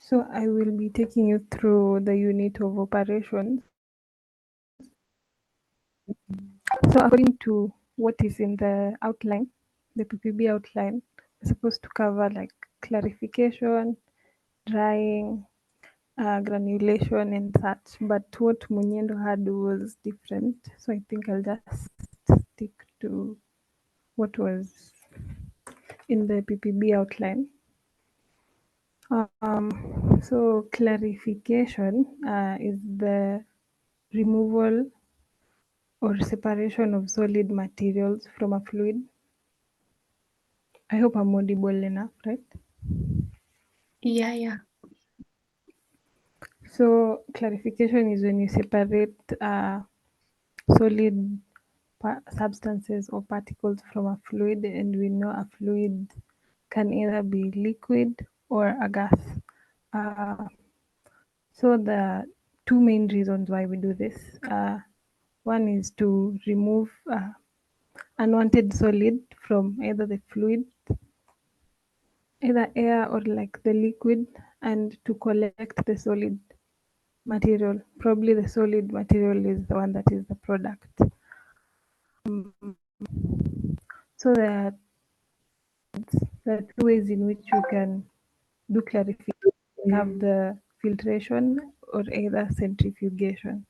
So I will be taking you through the unit of operations. So according to what is in the outline, the PPB outline, we're supposed to cover like clarification, drying, granulation and such. But what Munyendo had was different. So I think I'll just stick to what was in the PPB outline. So clarification is the removal or separation of solid materials from a fluid. I hope I'm audible enough, right? Yeah. So clarification is when you separate solid substances or particles from a fluid, and we know a fluid can either be liquid or a gas. So the two main reasons why we do this. One is to remove unwanted solid from either the fluid, either air or like the liquid, and to collect the solid material. Probably the solid material is the one that is the product. So there are two ways in which you can do clarification. We have the filtration or either centrifugation.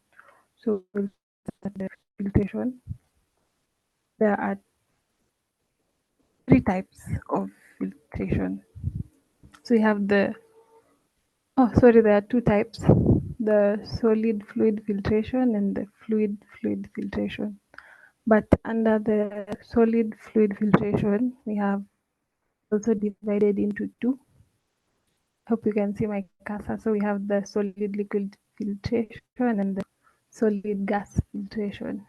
So we'll start the filtration. There are three types of filtration. So we have there are two types, the solid fluid filtration and the fluid filtration. But under the solid fluid filtration, we have also divided into two. Hope you can see my cursor. So we have the solid liquid filtration and the solid gas filtration.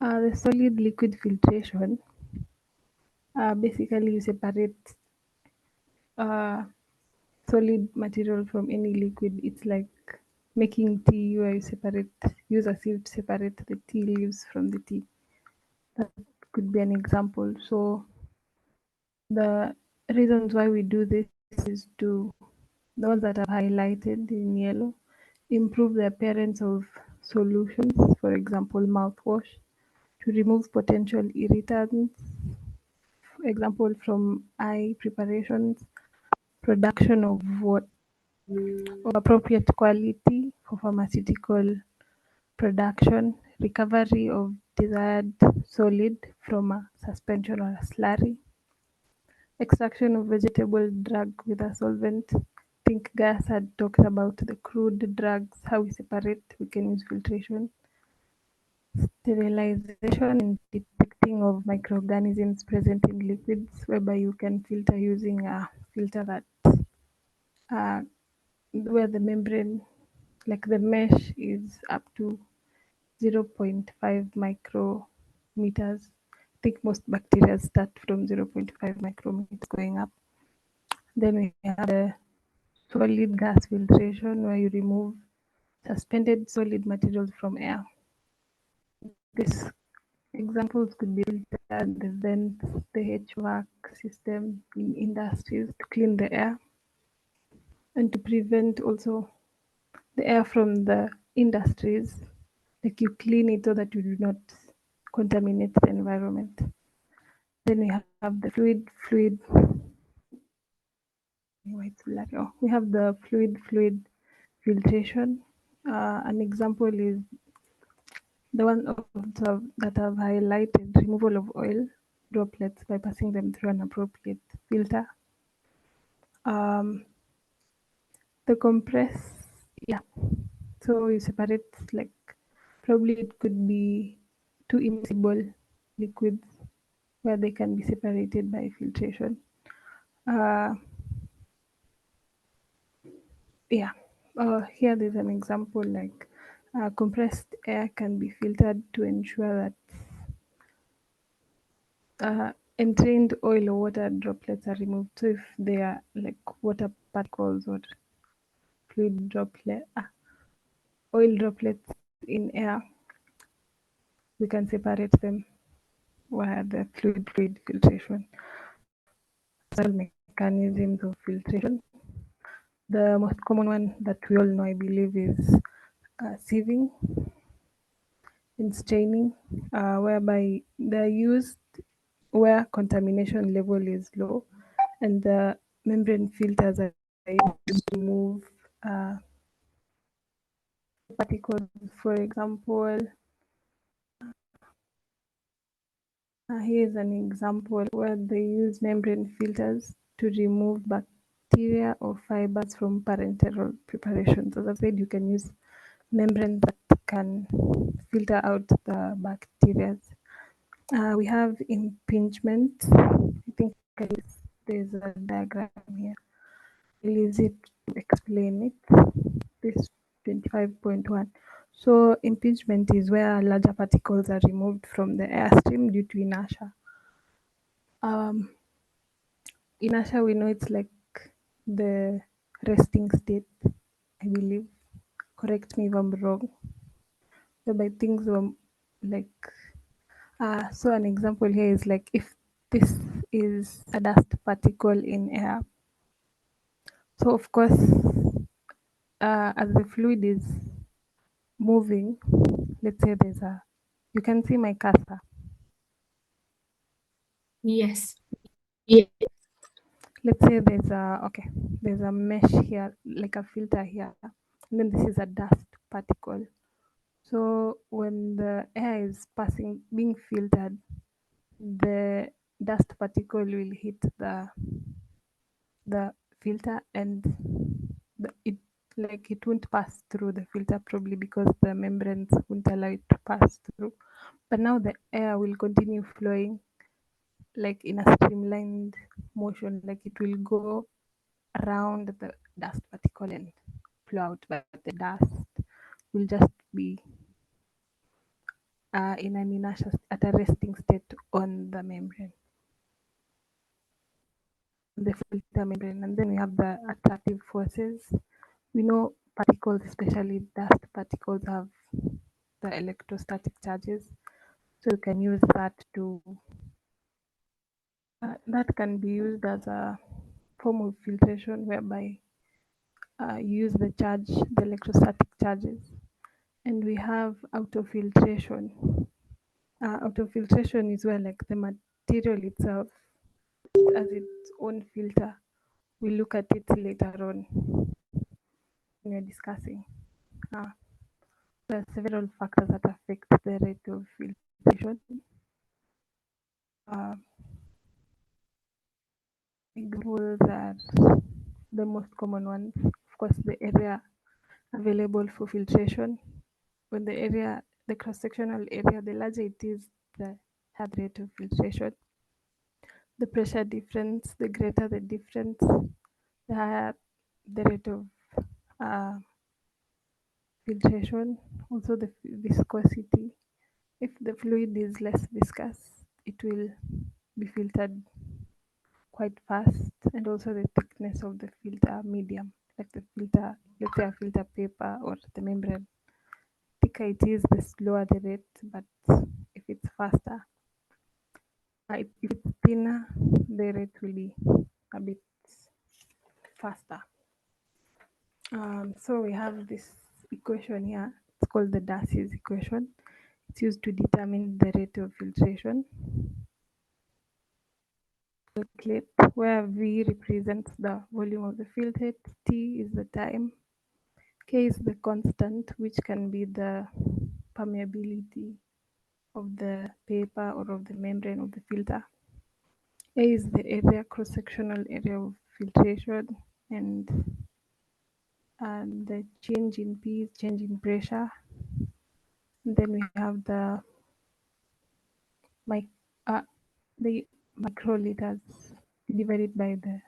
The solid liquid filtration, basically you separate solid material from any liquid. It's like making tea where you use a sieve to separate the tea leaves from the tea. That could be an example. So the reasons why we do this is to, the ones that are highlighted in yellow, improve the appearance of solutions, for example, mouthwash, to remove potential irritants, for example, from eye preparations, production of what of appropriate quality for pharmaceutical production, recovery of desired solid from a suspension or a slurry, extraction of vegetable drug with a solvent. I think Gas had talked about the crude drugs, how we separate, we can use filtration, sterilization and detecting of microorganisms present in liquids, whereby you can filter using a filter that where the membrane, like the mesh, is up to 0.5 micrometers. I think most bacteria start from 0.5 micrometers going up. Then we have the solid gas filtration, where you remove suspended solid materials from air. These examples could be the vents, the HVAC system in industries to clean the air and to prevent also the air from the industries. Like you clean it so that you do not contaminate the environment. Then we have the fluid. We have the fluid filtration. An example is the one that I've highlighted: removal of oil droplets by passing them through an appropriate filter. The compress, so you separate, like, probably it could be two immiscible liquids where they can be separated by filtration. Here there's an example, like compressed air can be filtered to ensure that entrained oil or water droplets are removed. So if they are like water particles or fluid droplet, oil droplets in air, we can separate them via the fluid filtration. Several mechanisms of filtration. The most common one that we all know, I believe, is sieving and staining, whereby they're used where contamination level is low and the membrane filters are used to remove particles. For example, here's an example where they use membrane filters to remove bacteria or fibers from parenteral preparations. As I said, you can use membrane that can filter out the bacteria. We have impingement. I think there's a diagram here. I'll use it to explain it. This 25.1. So impingement is where larger particles are removed from the airstream due to inertia. Um, Inertia, we know it's like the resting state, I believe. Correct me if I'm wrong. Whereby things were like, so an example here is like if this is a dust particle in air. So of course, as the fluid is moving, let's say you can see my cursor. Yes. Yeah. Let's say there's a mesh here, like a filter here, and then this is a dust particle. So when the air is being filtered, the dust particle will hit the filter and it won't pass through the filter probably because the membranes won't allow it to pass through. But now the air will continue flowing like in a streamlined motion, like it will go around the dust particle and flow out, but the dust will just be in an inertia at a resting state on the membrane, the filter membrane. And then we have the attractive forces. We know particles, especially dust particles, have the electrostatic charges. So you can use that that can be used as a form of filtration whereby you use the electrostatic charges. And we have autofiltration. Autofiltration is where like the material itself has its own filter. We'll look at it later on when we're discussing. Uh, there are several factors that affect the rate of filtration. Uh, Examples are the most common ones. Of course, the area available for filtration. When the cross-sectional area, the larger it is, the higher the rate of filtration. The pressure difference, the greater the difference, the higher the rate of uh, filtration. Also the viscosity. If the fluid is less viscous, it will be filtered quite fast, and also the thickness of the filter medium, like the filter, let's say a filter paper or the membrane. Thicker it is, the slower the rate, but if it's faster, if it's thinner, the rate will be a bit faster. So we have this equation here. It's called the Darcy's equation. It's used to determine the rate of filtration. Calculate where V represents the volume of the filtrate, T is the time, K is the constant, which can be the permeability of the paper or of the membrane of the filter. A is the area, cross-sectional area of filtration, and the change in P is change in pressure. And then we have mic, uh, the microliters divided by the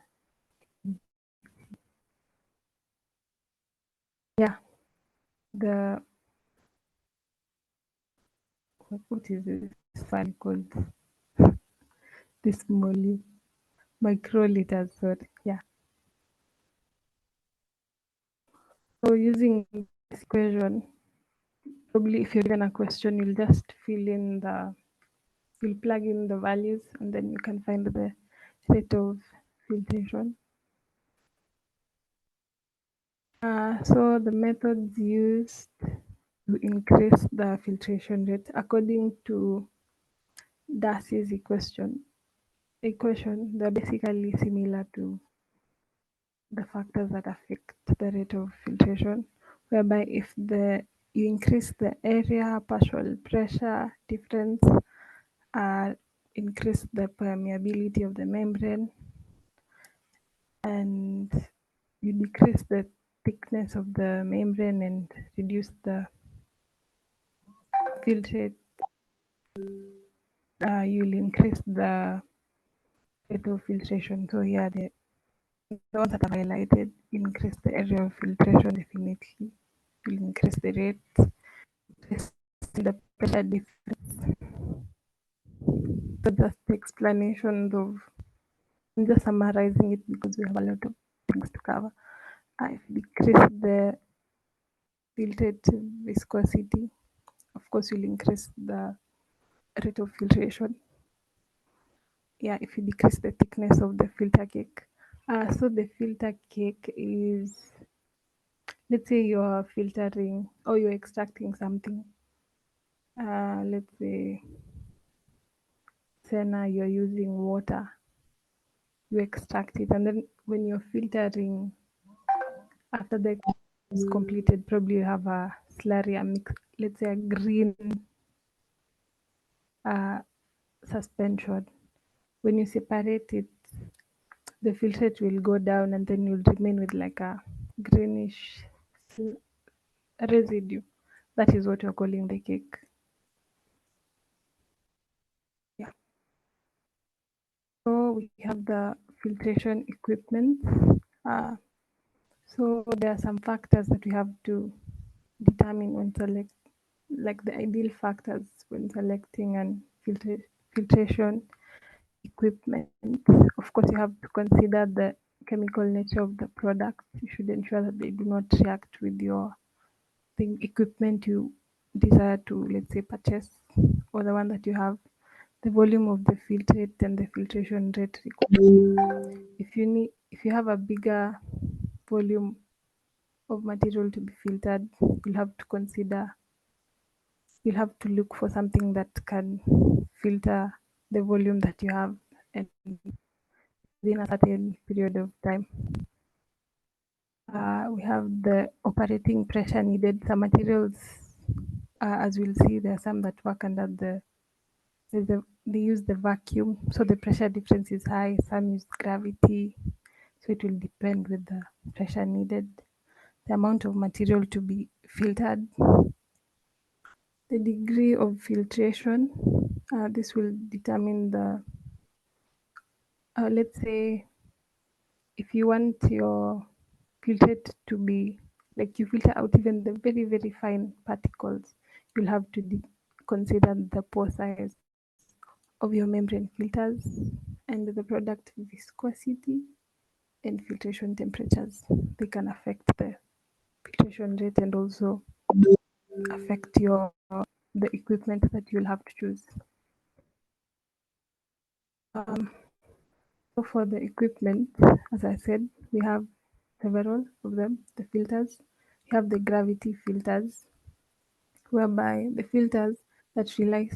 what is this file called? This molly microliters. Sorry, yeah. So using this equation, probably if you're given a question, you'll just you'll plug in the values and then you can find the rate of filtration. So the methods used to increase the filtration rate according to Darcy's equation, they're basically similar to the factors that affect the rate of filtration, whereby if you increase the area, partial pressure difference, increase the permeability of the membrane, and you decrease the thickness of the membrane and reduce the filtrate, you'll increase the rate of filtration. So here the ones that I've highlighted increase the area of filtration definitely, will increase the rate, increase the pressure difference. So just the explanations of, I'm just summarizing it because we have a lot of things to cover. If you decrease the filtrate viscosity, of course you'll increase the rate of filtration. Yeah, if you decrease the thickness of the filter cake. So the filter cake is, let's say you're filtering or you're extracting something. Let's say Senna, you're using water, you extract it, and then when you're filtering, after the is completed, probably you have a slurry, a mix, let's say a green uh, suspension. When you separate it, the filtrate will go down, and then you'll remain with like a greenish residue. That is what you're calling the cake. Yeah. So we have the filtration equipment. Uh, so there are some factors that we have to determine when like the ideal factors when selecting an filtration equipment. Of course, you have to consider the chemical nature of the product. You should ensure that they do not react with your the equipment you desire to, let's say, purchase, or the one that you have, the volume of the filtrate and the filtration rate required. If you have a bigger volume of material to be filtered, you'll have to look for something that can filter the volume that you have and within a certain period of time. We have the operating pressure needed. Some materials, as we'll see, there are some that work under they use the vacuum, so the pressure difference is high. Some use gravity, so it will depend with the pressure needed, the amount of material to be filtered, the degree of filtration. This will determine let's say, if you want your filtrate to be like you filter out even the very, very fine particles, you'll have to consider the pore size of your membrane filters and the product viscosity and filtration temperatures. They can affect the filtration rate and also affect the equipment that you'll have to choose. Um, so for the equipment, as I said, we have several of them. The filters, we have the gravity filters, whereby the filters that rely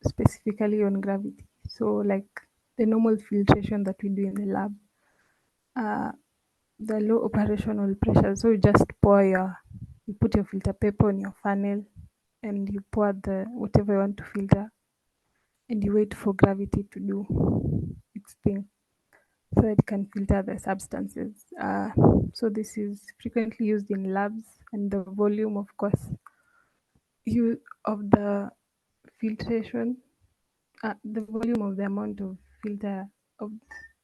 specifically on gravity. So like the normal filtration that we do in the lab, uh, the low operational pressure. So you put your filter paper on your funnel and you pour the whatever you want to filter and you wait for gravity to do its thing so it can filter the substances. So this is frequently used in labs, and the volume, of course, of the filtration, the volume of the amount of filter of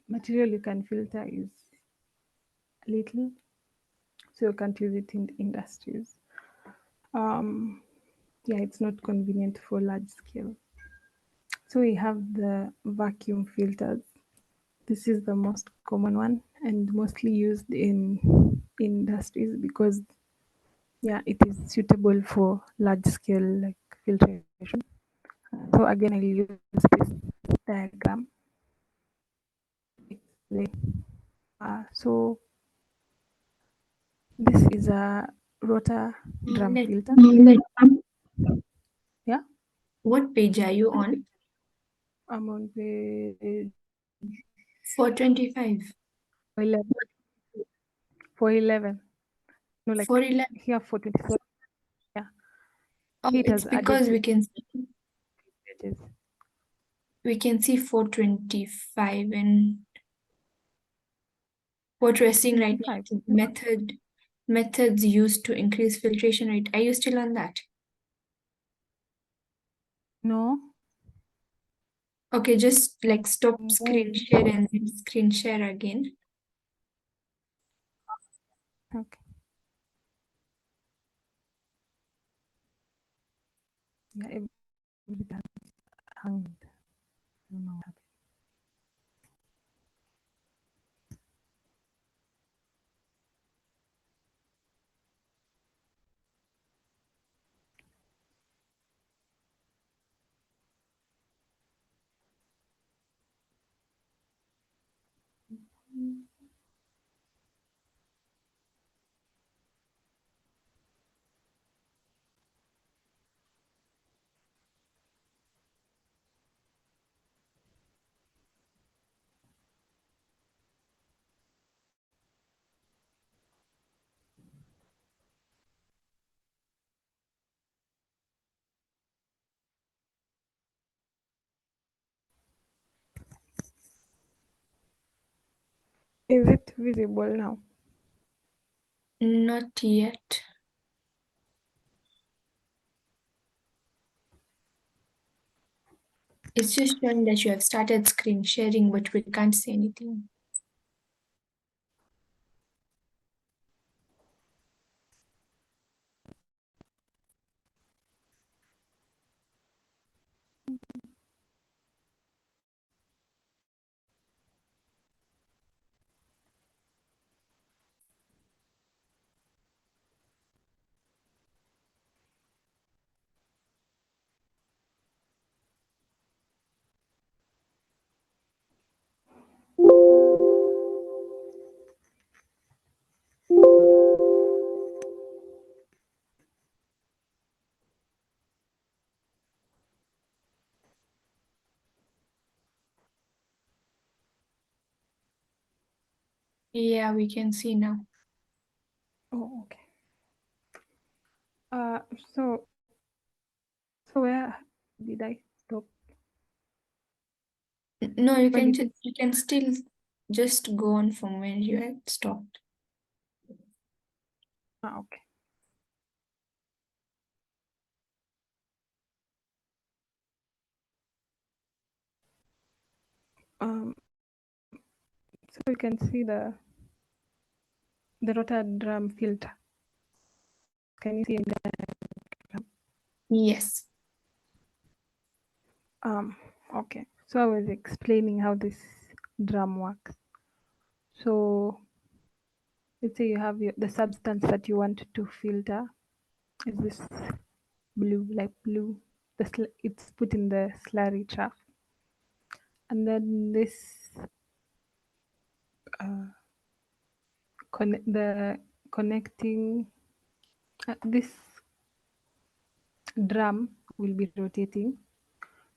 material you can filter is little, so you can't use it in industries. Um, yeah, it's not convenient for large scale. So we have the vacuum filters. This is the most common one and mostly used in industries because yeah, it is suitable for large scale like filtration. So again, I'll use this diagram to explain. So This is a rotor drum Let filter. Yeah, What page are you on? I'm on page 425. 11. 411. No, like 411. here 427. Yeah, Oh, it it's has added because two pages. we can see 425, and what we're seeing right now 25. is methods used to increase filtration rate. Are you still on that? No, Okay, just like stop screen move. share and then screen share again. Okay. Yeah, everything hanged. I don't know what happened. Is it visible now? Not yet. It's just showing that you have started screen sharing, but we can't see anything. Yeah, we can see now. Oh, okay. Uh, so so where did I stop? No, Where did you can still just go on from where you had stopped. okay. So you can see the rotor drum filter. Can you see in the Yes. okay. So I was explaining how this drum works. So let's say you have the substance that you want to filter is this blue, light blue. It's put in the slurry trough, and then this uh, the connecting this drum will be rotating.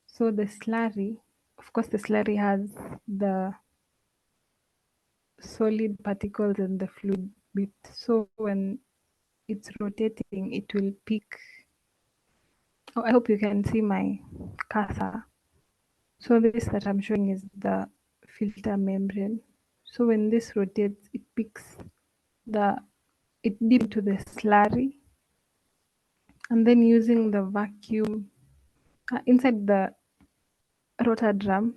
So the slurry, of course, the slurry has the solid particles and the fluid bit. So when it's rotating, it will pick. Oh, I hope you can see my cursor. So this that I'm showing is the filter membrane. So when this rotates, it picks it deep into the slurry, and then using the vacuum inside the rotor drum,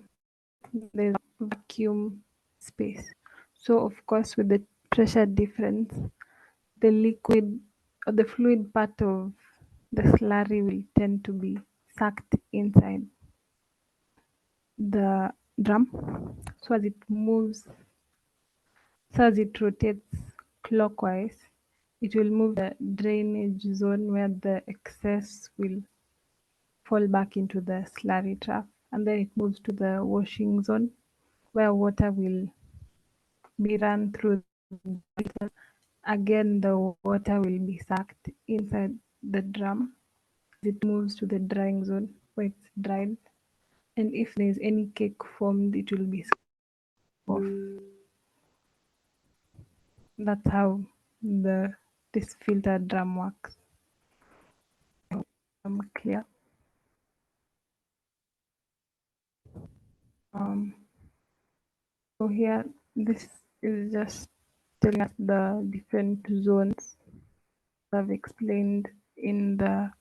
there's vacuum space. So of course, with the pressure difference, the liquid or the fluid part of the slurry will tend to be sucked inside the drum. So as it moves, so as it rotates clockwise, it will move the drainage zone where the excess will fall back into the slurry trough, and then it moves to the washing zone where water will be run through the filter again the water will be sucked inside the drum. It moves to the drying zone where it's dried, and if there's any cake formed, it will be off. That's how this filter drum works. Clear. Um, so here, this is just telling us the different zones I've explained in the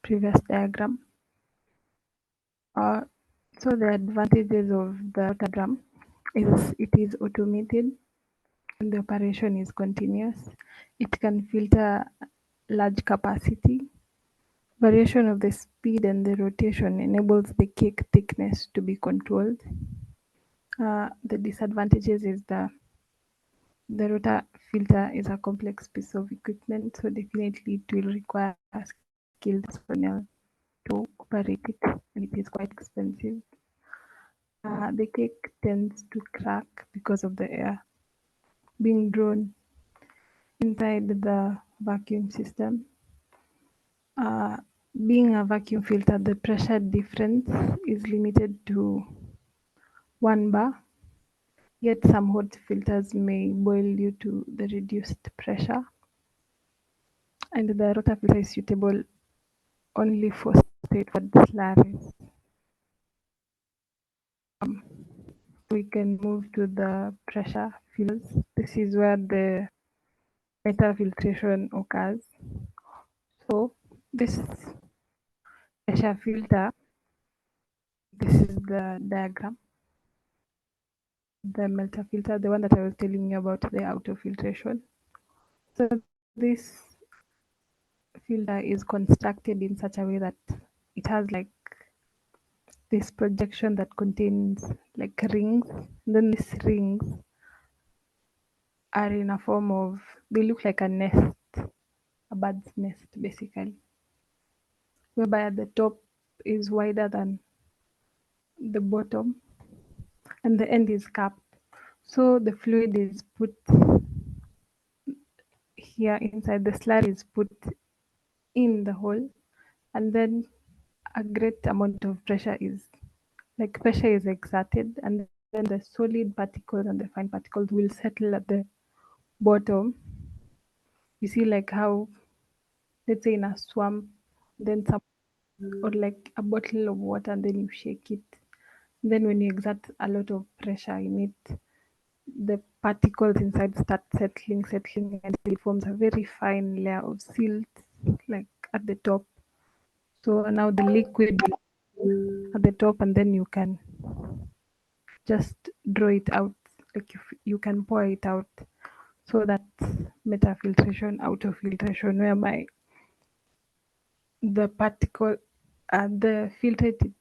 previous diagram. Uh, so the advantages of the water drum is it is automated and the operation is continuous. It can filter large capacity. Variation of the speed and the rotation enables the cake thickness to be controlled. The disadvantages is the rotor filter is a complex piece of equipment, so definitely it will require skilled personnel to operate it, and it is quite expensive. The cake tends to crack because of the air being drawn inside the vacuum system. Uh, Being a vacuum filter, the pressure difference is limited to 1 bar, yet some hot filters may boil due to the reduced pressure. And the rotor filter is suitable only for straightforward slurries. We can move to the pressure filters. This is where the meta filtration occurs. So this pressure filter, this is the diagram. The melter filter, the one that I was telling you about, the auto filtration. So this filter is constructed in such a way that it has like this projection that contains like rings. And then these rings are in a form of, they look like a nest, a bird's nest basically, whereby at the top is wider than the bottom and the end is capped. So the fluid is put here inside, the slurry is put in the hole, and then a great amount of pressure is exerted, and then the solid particles and the fine particles will settle at the bottom. You see like how, let's say in a swamp, then some, or like a bottle of water and then you shake it. Then when you exert a lot of pressure in it, the particles inside start settling, and it forms a very fine layer of silt, like at the top. So now the liquid at the top, and then you can just draw it out, like you can pour it out. So that's metafiltration, autofiltration, whereby the particle, the filtrate,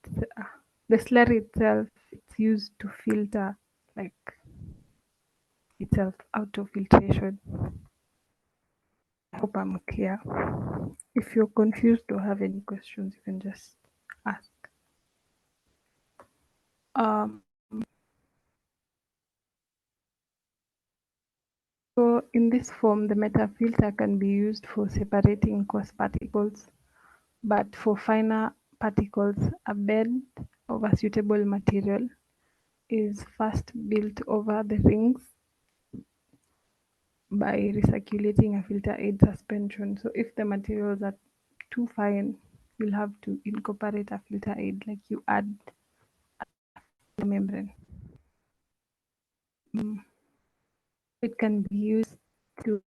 the slurry itself, it's used to filter like itself, autofiltration. I hope I'm clear. If you're confused or have any questions, you can just ask. Um, so in this form, the metafilter can be used for separating coarse particles, but for finer particles, a bed of a suitable material is first built over the rings by recirculating a filter aid suspension. So if the materials are too fine, you'll have to incorporate a filter aid, like you add a membrane. It can be used to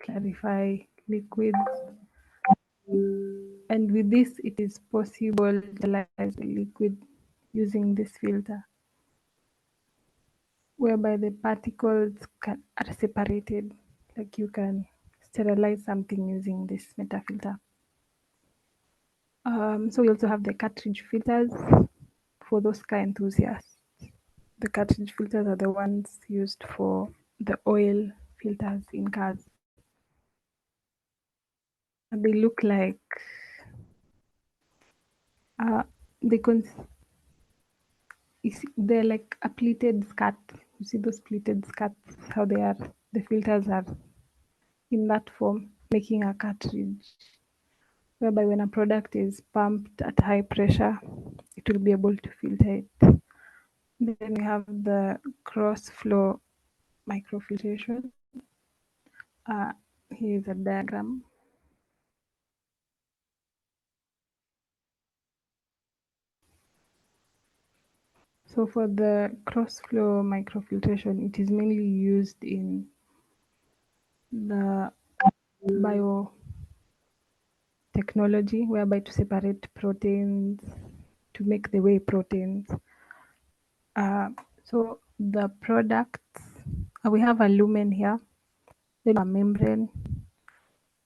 clarify liquids, and with this it is possible to analyze the liquid using this filter, whereby the particles are separated, like you can sterilize something using this metafilter. So we also have the cartridge filters for those car enthusiasts. The cartridge filters are the ones used for the oil filters in cars. And they look like uh, they they're like a pleated skirt. You see those pleated skirts, how they are. the filters are in that form, making a cartridge whereby when a product is pumped at high pressure, it will be able to filter it. Then we have the cross flow microfiltration. Here is a diagram. So for the cross flow microfiltration, it is mainly used in the biotechnology, whereby to separate proteins, to make the whey proteins. So the products, we have a lumen here, then a membrane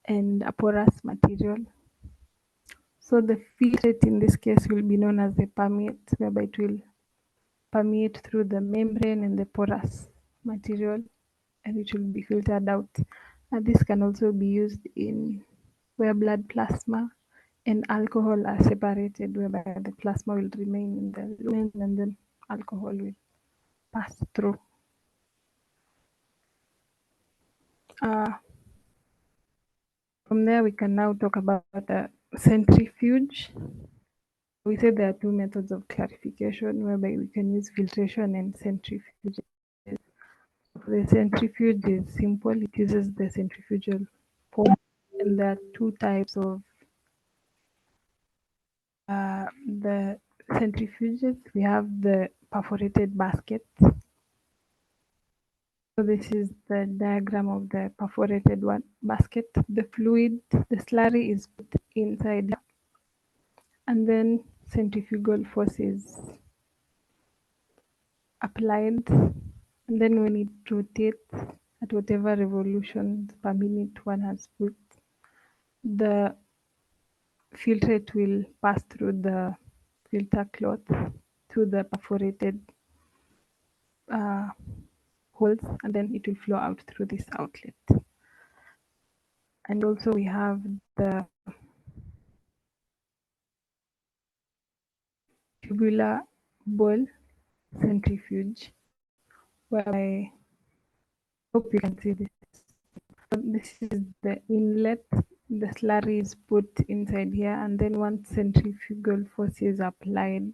and a porous material. So the filtrate in this case will be known as the permeate, whereby it will permeate through the membrane and the porous material, and it will be filtered out. And this can also be used in where blood plasma and alcohol are separated, whereby the plasma will remain in the lumen and then alcohol will pass through. Uh, from there, we can now talk about the centrifuge. We said there are two methods of clarification, whereby we can use filtration and centrifuge. The centrifuge is simple, it uses the centrifugal force, and there are two types of the centrifuges. We have the perforated basket. So this is the diagram of the perforated one basket. The fluid, the slurry is put inside, and then centrifugal force is applied, and then when it rotates at whatever revolutions per minute one has put, the filtrate will pass through the filter cloth through the perforated uh, holes, and then it will flow out through this outlet. And also we have the tubular bowl centrifuge, whereby, hope you can see this. This is the inlet. The slurry is put inside here, and then once centrifugal force is applied,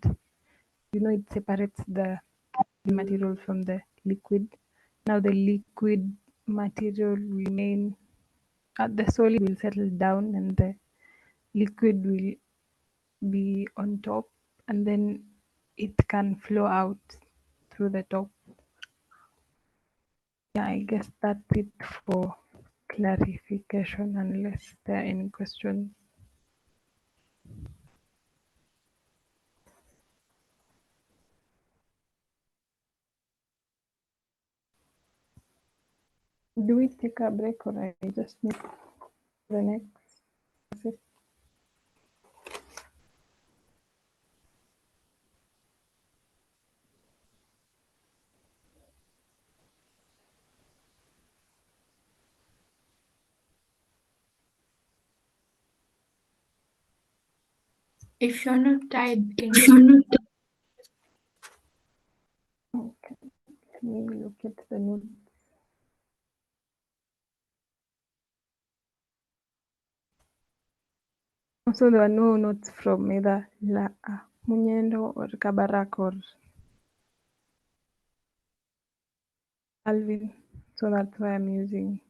it separates the material from the liquid. Now the liquid material remain, the solid will settle down, and the liquid will be on top, and then it can flow out through the top. Yeah, I guess that's it for clarification, unless there are any questions. Do we take a break, or I just move to the next? If you're not tired, we can If just. you're not okay, let me look at the notes. Also, there were no notes from either Munyendo or Kabarak or Alvin, so that's why I'm using.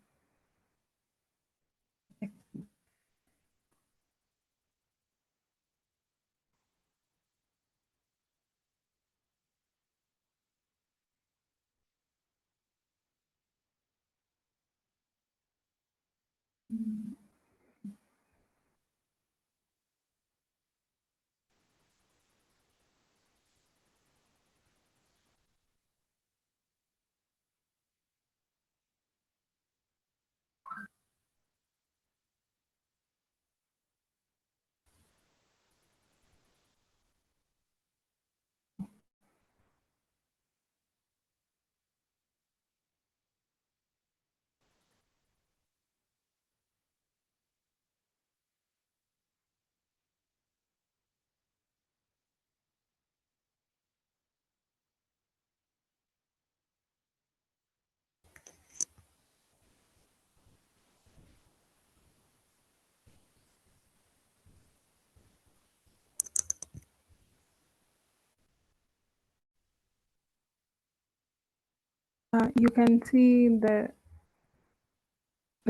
You can see the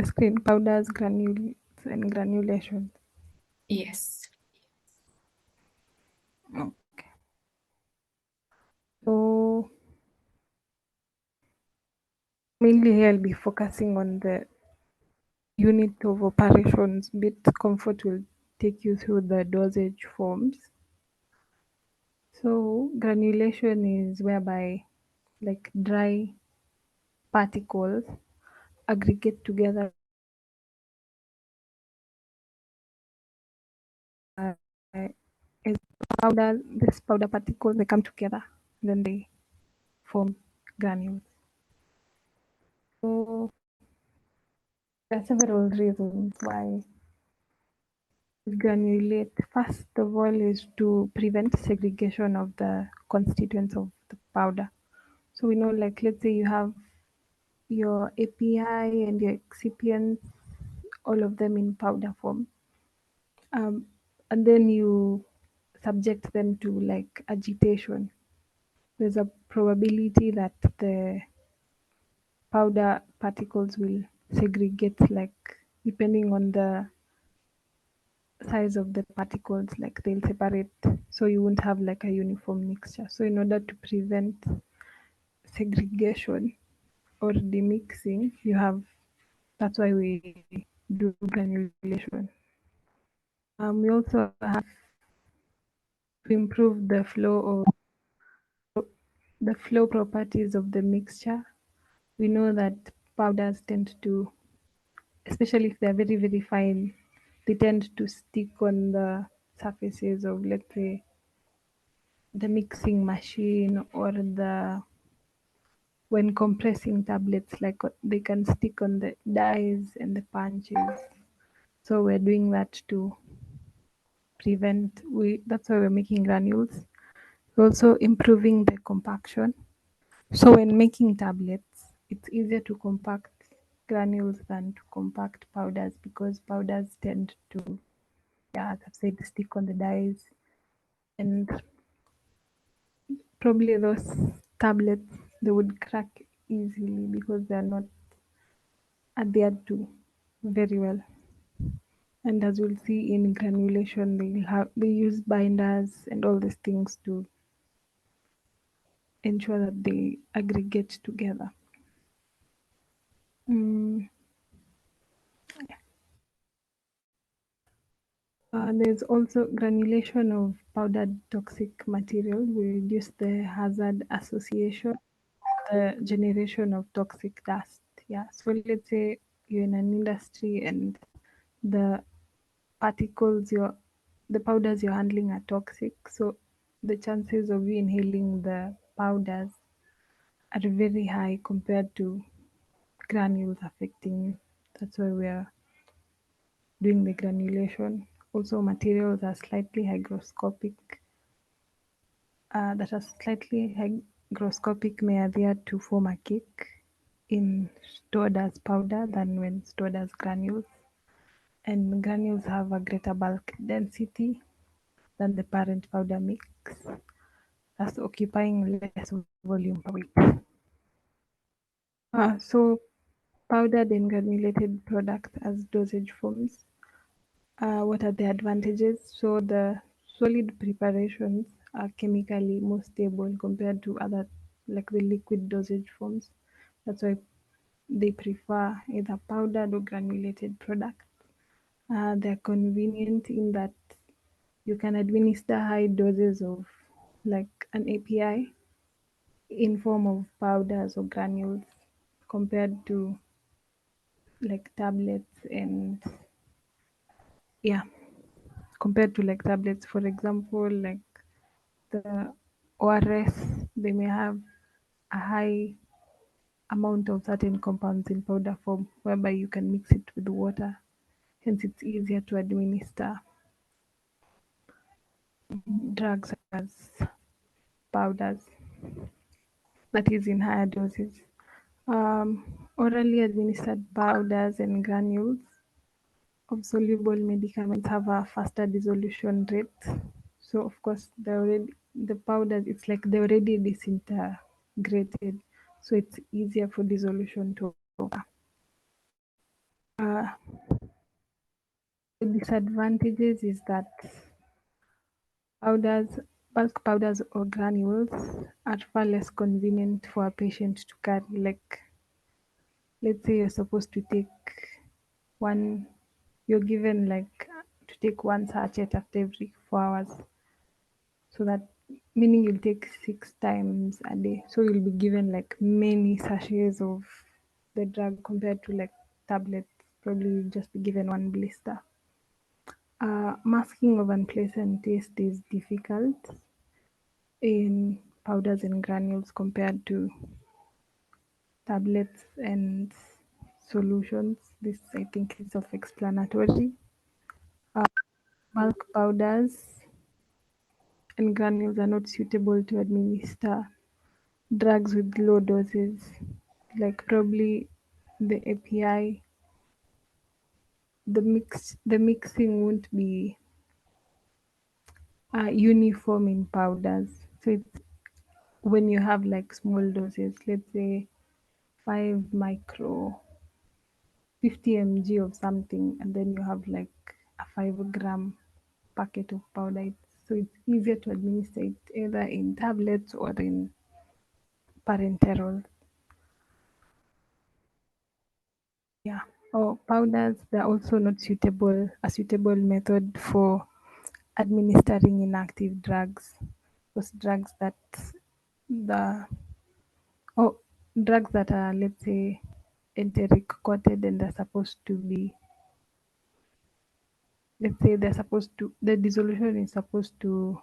screen powders, granules, and granulation. Yes. Okay. So mainly here I'll be focusing on the unit of operations, bit comfort will take you through the dosage forms. So granulation is whereby like dry particles aggregate together uh, as powder. This powder particles they come together, then they form granules. So there are several reasons why granulate. First of all is to prevent segregation of the constituents of the powder. So we know, like, let's say you have your API and your excipients, all of them in powder form, and then you subject them to like agitation. There's a probability that the powder particles will segregate, like depending on the size of the particles, like they'll separate, so you won't have like a uniform mixture. So in order to prevent segregation or demixing, you have that's why we do granulation. We also have to improve the flow properties of the mixture. We know that powders tend to, especially if they're very very fine, they tend to stick on the surfaces of, let's say, the mixing machine, or the when compressing tablets, like they can stick on the dies and the punches. So we're doing that to prevent, we that's why we're making granules. We're also improving the compaction. So when making tablets, it's easier to compact granules than to compact powders, because powders tend to, yeah, as I've said, stick on the dies, and probably those tablets they would crack easily because they're not adhered to very well. And as we'll see in granulation, they use binders and all these things to ensure that they aggregate together. Mm, there's also granulation of powdered toxic material will reduce the hazard association, the generation of toxic dust. Yeah, so let's say you're in an industry and the particles the powders you're handling are toxic, so the chances of you inhaling the powders are very high compared to granules affecting you. That's why we are doing the granulation. Also, materials are slightly hygroscopic, that are slightly hygroscopic may adhere to form a cake in stored as powder than when stored as granules. And granules have a greater bulk density than the parent powder mix, thus occupying less volume per weight. So powdered and granulated products as dosage forms. What are the advantages? So the solid preparations are chemically more stable compared to other, like the liquid dosage forms. That's why they prefer either powdered or granulated products. They're convenient in that you can administer high doses of like an API in form of powders or granules compared to like tablets, and yeah, compared to like tablets, for example, like the ORS, they may have a high amount of certain compounds in powder form, whereby you can mix it with water, hence it's easier to administer drugs as powders, that is in higher doses. Orally administered powders and granules of soluble medicaments have a faster dissolution rate. So of course the powders, it's like they're already disintegrated. so it's easier for dissolution to occur. Uh, the disadvantages is that powders, bulk powders or granules are far less convenient for a patient to carry. Like, let's say you're supposed to take one, you're given like to take one sachet after every 4 hours. So that meaning you'll take 6 times a day. So you'll be given like many sachets of the drug compared to like tablets. Probably you'll just be given one blister. Masking of unpleasant taste is difficult in powders and granules compared to tablets and solutions. This I think is self-explanatory. Uh, Bulk powders and granules are not suitable to administer drugs with low doses. Like probably the API, the mixing won't be uniform in powders. So it's when you have like small doses, let's say 5 micro 50 mg of something, and then you have like a 5 gram packet of powder. So it's easier to administer it either in tablets or in parenteral. Yeah. Or powders, they're also not a suitable method for administering inactive drugs. Those drugs that the or drugs that are, let's say, enteric coated and they're supposed to be, let's say they're supposed to, the dissolution is supposed to,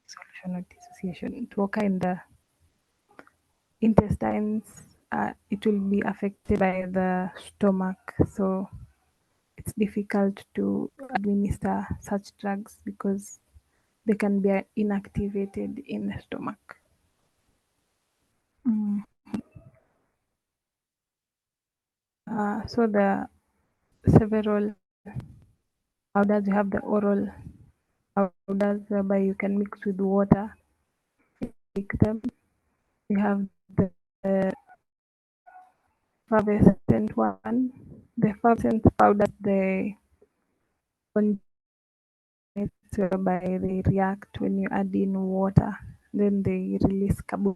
dissolution or dissociation to occur in the intestines. It will be affected by the stomach. So it's difficult to administer such drugs because they can be inactivated in the stomach. Mm. So the several powders, you have the oral powders whereby you can mix with water, take them. You have the effervescent one. The effervescent powders, they contain whereby they react when you add in water, then they release carbon.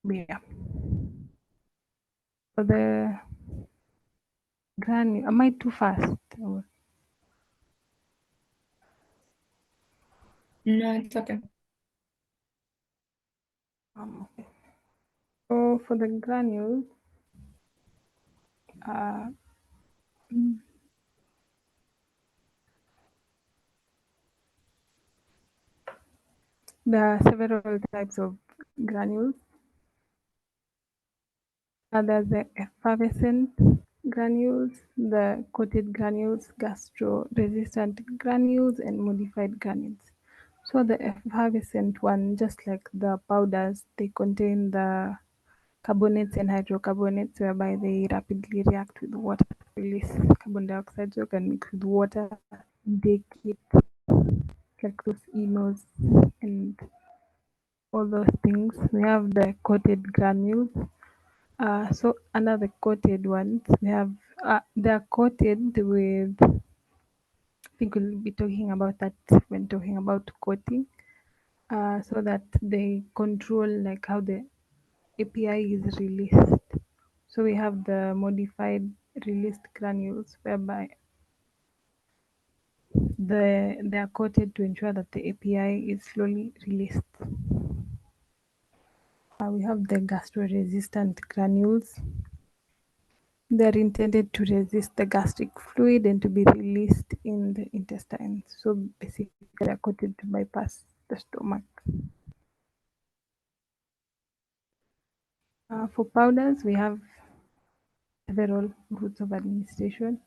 Yeah. For the granny, am I too fast? No, it's okay. Okay. So for the granules, uh, there are several types of granules. There's the effervescent granules, the coated granules, gastro-resistant granules, and modified granules. So the effervescent one, just like the powders, they contain the carbonates and hydrocarbonates, whereby they rapidly react with water to release carbon dioxide. So you can mix with water, bake it, like those emos and all those things. We have the coated granules. So under the coated ones, we have they are coated with. I think we'll be talking about that when talking about coating. So that they control like how the API is released. So we have the modified released granules whereby they are coated to ensure that the API is slowly released. We have the gastro-resistant granules. They're intended to resist the gastric fluid and to be released in the intestines. So basically, they're coated to bypass the stomach. For powders, we have several routes of administration.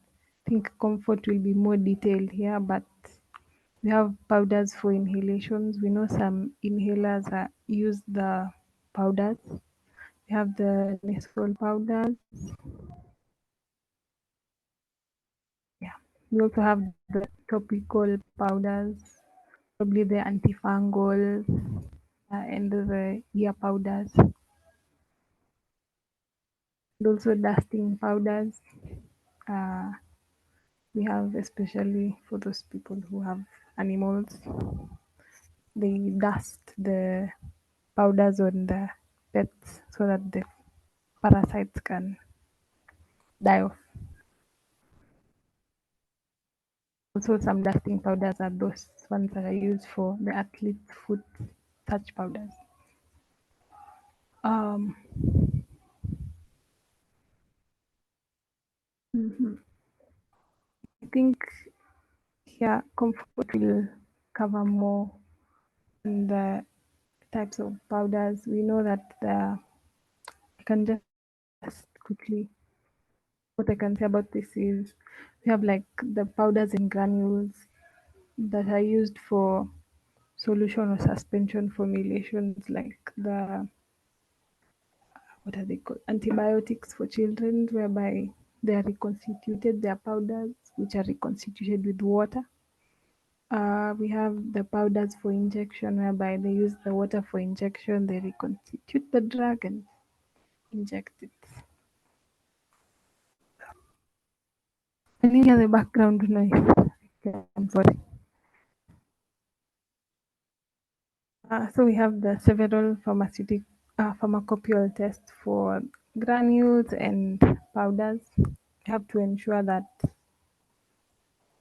I think comfort will be more detailed here, but we have powders for inhalations. We know some inhalers use the powders. We have the nasal powders. Yeah. We also have the topical powders, probably the antifungals, and the ear powders, and also dusting powders. Uh, we have, especially for those people who have animals, they dust the powders on the pets so that the parasites can die off. Also, some dusting powders are those ones that are used for the athlete's foot, such powders. Um, mhm. I think here comfort will cover more on the types of powders. We know that I can just quickly, what I can say about this is we have like the powders and granules that are used for solution or suspension formulations, like the, what are they called, antibiotics for children, whereby they are reconstituted, they are powders which are reconstituted with water. We have the powders for injection, whereby they use the water for injection, they reconstitute the drug and inject it. Can you hear the background noise? Okay, I'm sorry. So we have the several pharmaceutical pharmacopoeial tests for granules and powders. You have to ensure that,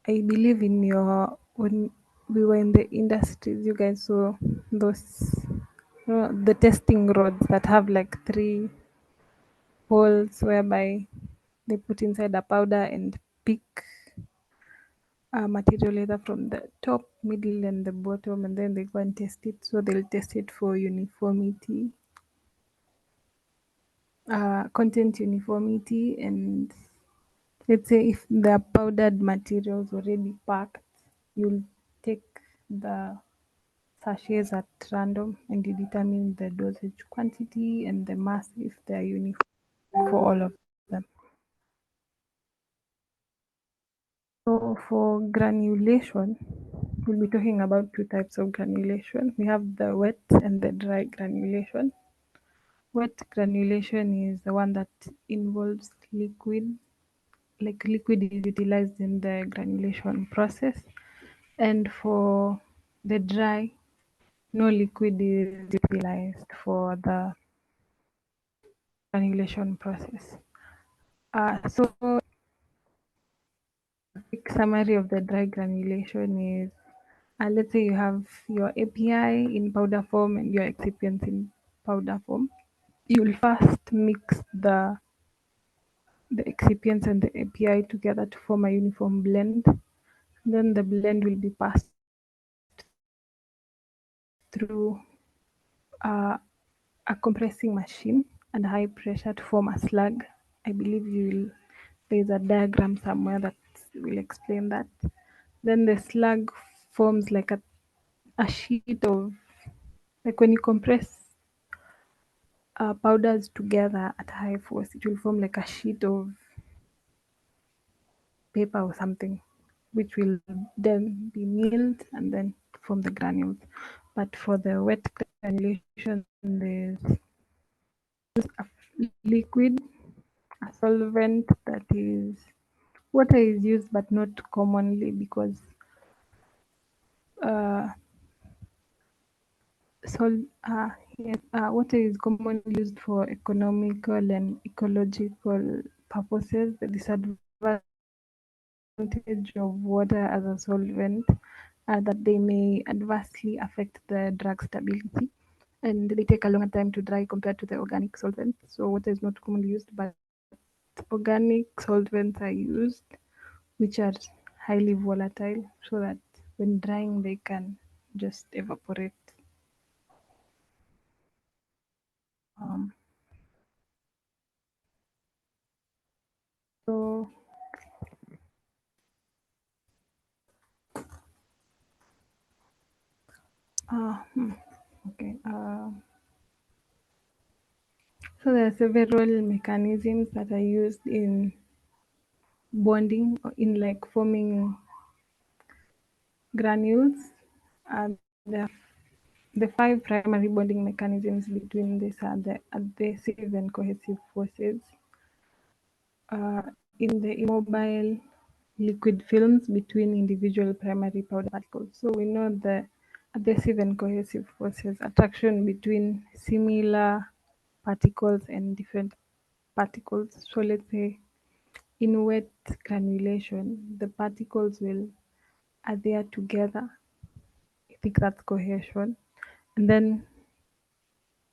I believe in your, when we were in the industries, you guys saw those, the testing rods that have like three holes whereby they put inside a powder and pick material either from the top, middle, and the bottom, and then they go and test it. So they'll test it for uniformity, content uniformity, and let's say if the powdered materials already packed, you'll take the sachets at random and you determine the dosage quantity and the mass if they are uniform for all of them. So for granulation, we'll be talking about two types of granulation. We have the wet and the dry granulation. Wet granulation is the one that involves liquid, like liquid is utilized in the granulation process. And for the dry, no liquid is utilized for the granulation process. So a quick summary of the dry granulation is, let's say you have your API in powder form and your excipients in powder form. You'll first mix the excipients and the API together to form a uniform blend. Then the blend will be passed through uh, a compressing machine and high pressure to form a slug. I believe there's a diagram somewhere that will explain that. Then the slug forms like a sheet of, like when you compress powders together at high force, it will form like a sheet of paper or something, which will then be milled and then form the granules. But for the wet granulation, there's a liquid, a solvent that is, water is used but not commonly because uh, yes, water is commonly used for economical and ecological purposes. The disadvantage of water as a solvent are that they may adversely affect the drug stability and they take a longer time to dry compared to the organic solvent. So water is not commonly used, but organic solvents are used, which are highly volatile, so that when drying they can just evaporate. Um, so uh, hmm, okay. So there are several mechanisms that are used in bonding in like forming granules. The five primary bonding mechanisms between these are the adhesive and cohesive forces. In the immobile liquid films between individual primary powder particles. So we know the adhesive and cohesive forces, attraction between similar particles and different particles. So let's say in wet granulation, the particles will adhere together. I think that's cohesion. And then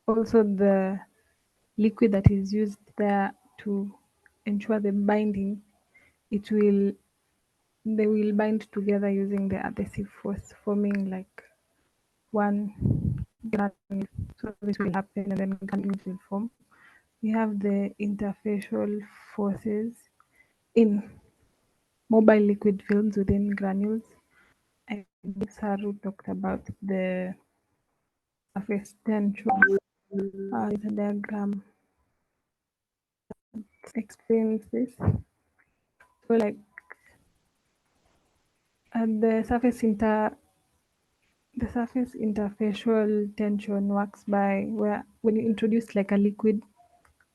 also the liquid that is used there to ensure the binding, it will they will bind together using the adhesive force, forming like one granule. So this will happen and then granules will form. We have the interfacial forces in mobile liquid films within granules. I believe Saru talked about the surface tension. There's a diagram explains this. So like the surface interfacial tension works by where when you introduce like a liquid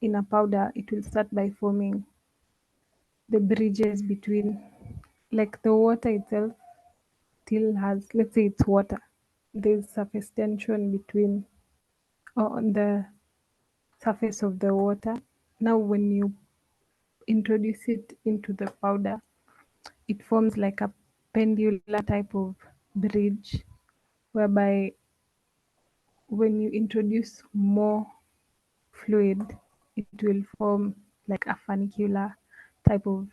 in a powder, it will start by forming the bridges between, like the water itself still has, let's say it's water. There's surface tension between or on the surface of the water. Now when you introduce it into the powder, it forms like a pendular type of bridge whereby when you introduce more fluid, it will form like a funicular type of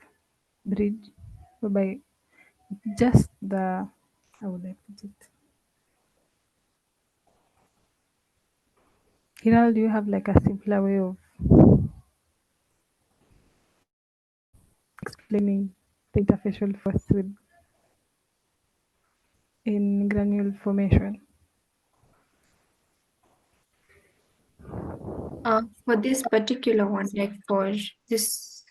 bridge, whereby just the how would I put it? Hiral, do you have like a simpler way of explaining the interfacial force with in granule formation? For this particular one, like for this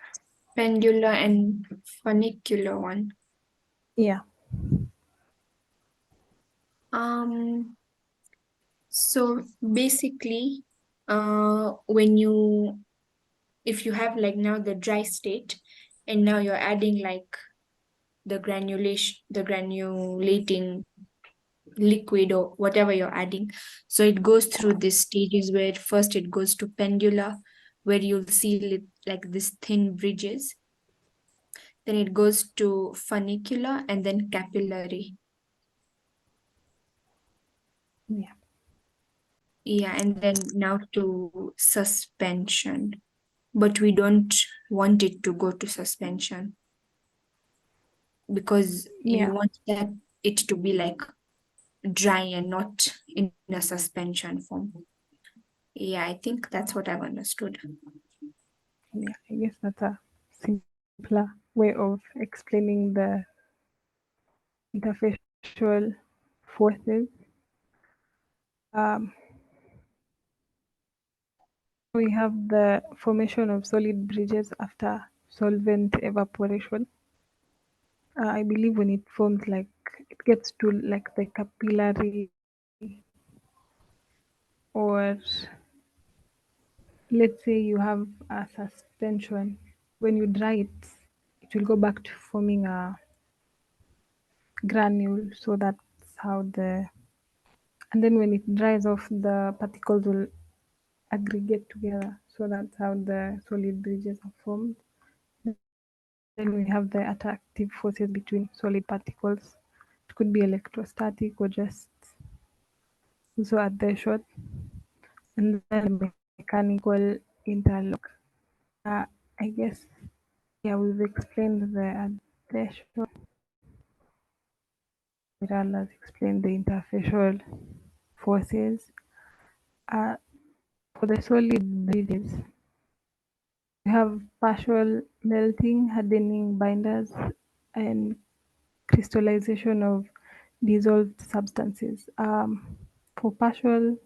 pendular and funicular one, Yeah, um, so basically, when you if you have like now the dry state, and now you're adding like the granulating liquid or whatever you're adding. So it goes through these stages where first it goes to pendular, where you'll see like these thin bridges. Then it goes to funicular and then capillary. yeah, Yeah, and then now to suspension. But we don't want it to go to suspension because you yeah, want that it to be like dry and not in a suspension form. Yeah, I think that's what I've understood. yeah. I guess that's a simpler way of explaining the interfacial forces. Um, we have the formation of solid bridges after solvent evaporation. I believe when it forms, like it gets to like the capillary, or let's say you have a suspension. When you dry it, it will go back to forming a granule. So that's how the, and then when it dries off, the particles will aggregate together. So that's how the solid bridges are formed. Then we have the attractive forces between solid particles. It could be electrostatic or just also at the short. And then the mechanical interlock. I guess, yeah, we've explained the adhesion. Viral has explained the interfacial forces. Uh, for the solid bridges, we have partial melting, hardening binders, and crystallization of dissolved substances. For partial,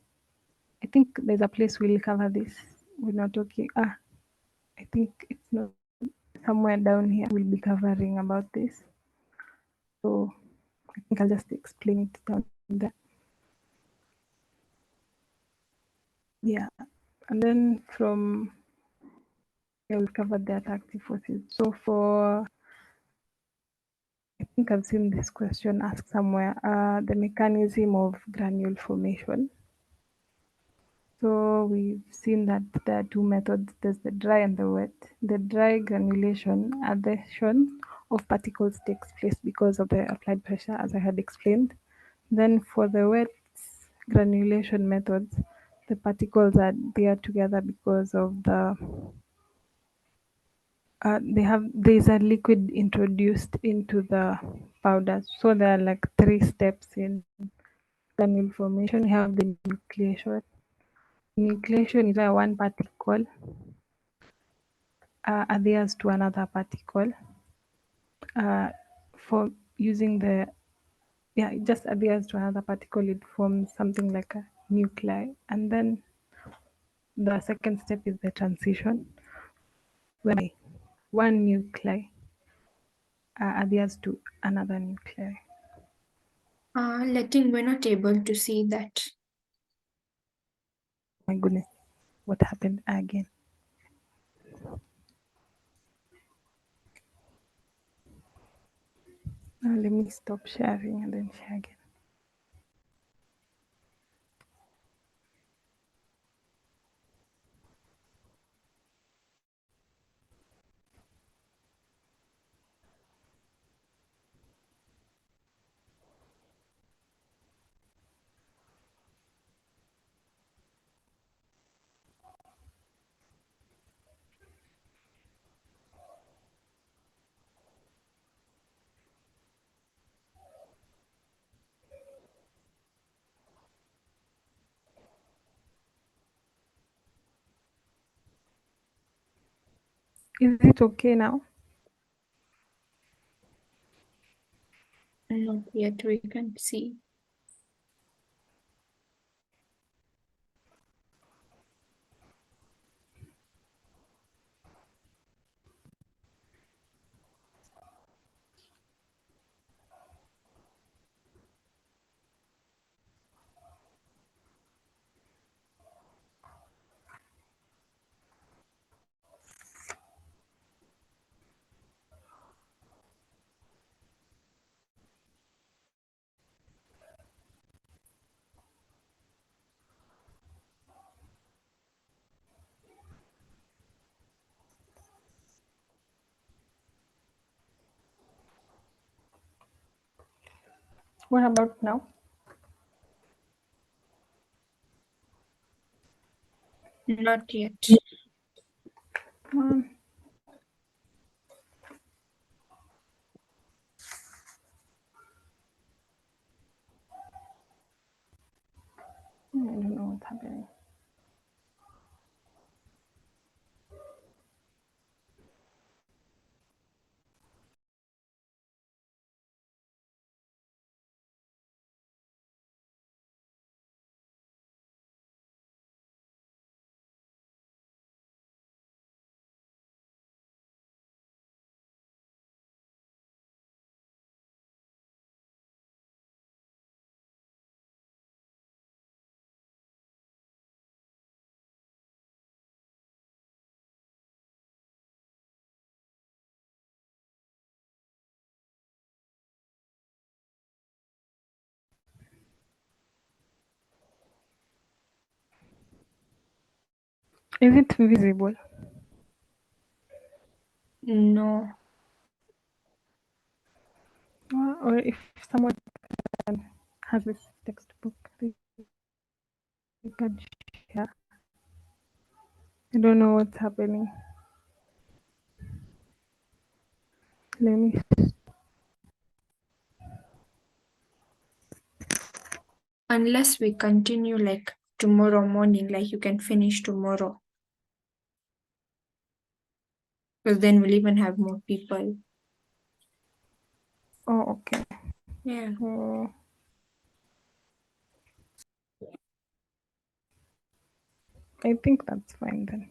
I think there's a place we'll cover this. We're not talking. I think it's not somewhere down here we'll be covering about this. So I think I'll just explain it down there. Yeah. And then from yeah, we've covered the attractive forces. So for I think I've seen this question asked somewhere, the mechanism of granule formation. So we've seen that there are two methods, there's the dry and the wet. The dry granulation, adhesion of particles takes place because of the applied pressure, as I had explained. Then for the wet granulation methods, the particles are there together because of there's a liquid introduced into the powder. So there are like three steps in granule formation. You have the nucleation. Nucleation is where one particle adheres to another particle uh, for using the yeah it just adheres to another particle, it forms something like a nuclei. And then the second step is the transition, where one nuclei adheres to another nuclei. Letting we're not able to see that. My goodness, what happened again? Let me stop sharing and then share again. Is it okay now? Not yet, we can see. What about now? Not yet. um, I don't know what's happening. Is it visible? No. Or if someone has this textbook, they can share. I don't know what's happening. Let me. Unless we continue like tomorrow morning, like you can finish tomorrow. Because then we'll even have more people. Oh, okay. Yeah. So I think that's fine then.